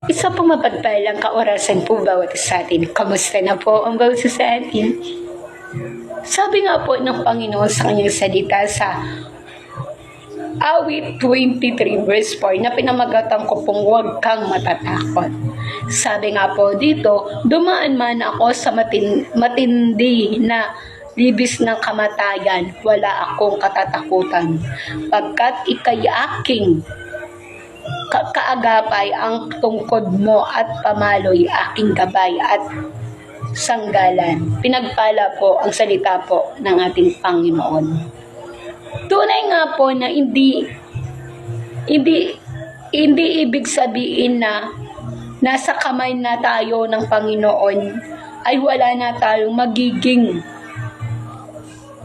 Isa pong mapagpalang kaorasan po bawat sa atin. Kamusta na po ang bawat sa atin? Sabi nga po ng Panginoon sa kanyang salita sa Awit 23 verse 4 na pinamagatan ko pong huwag kang matatakot. Sabi nga po dito, dumaan man ako sa matindi na libis ng kamatayan, wala akong katatakutan. Pagkat ikay aking kaagapay, ang tungkod mo at pamaloy aking gabay at sanggalan. Pinagpala po ang salita po ng ating Panginoon. Tunay nga po na hindi ibig sabihin na nasa kamay na tayo ng Panginoon ay wala na tayong magiging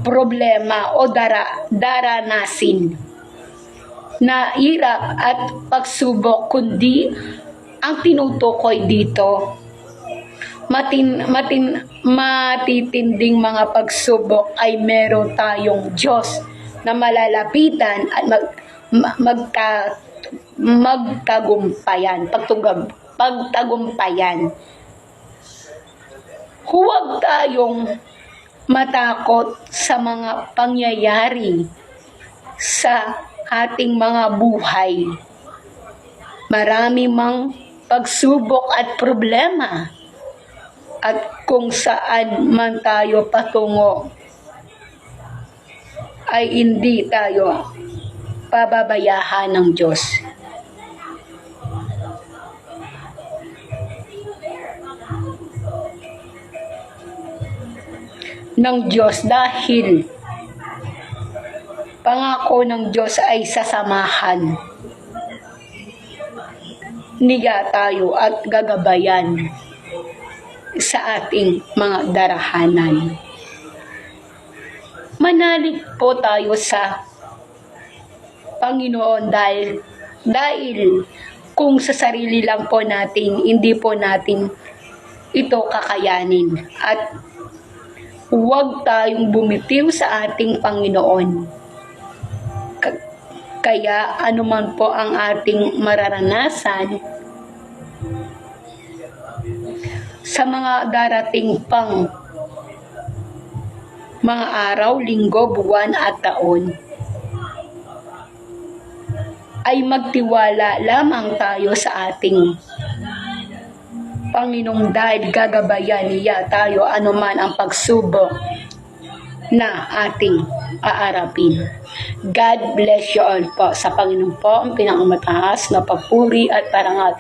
problema o daranasin na hirap at pagsubok, kundi ang tinutukoy dito matitinding mga pagsubok ay meron tayong Diyos na malalapitan at pagtagumpayan. Huwag tayong matakot sa mga pangyayari sa ating mga buhay. Marami mang pagsubok at problema, at kung saan man tayo patungo ay hindi tayo pababayahan ng Diyos. Dahil pangako ng Diyos ay sasamahan niya tayo at gagabayan sa ating mga darahanan. Manalig po tayo sa Panginoon dahil kung sa sarili lang po natin, hindi po natin ito kakayanin. At huwag tayong bumitiw sa ating Panginoon. Kaya anuman po ang ating mararanasan sa mga darating pang mga araw, linggo, buwan at taon, ay magtiwala lamang tayo sa ating Panginoong dahil gagabayan niya tayo anuman ang pagsubok na ating aarapin. God bless you all po. Sa Panginoon po ang pinakamataas na papuri at parangal.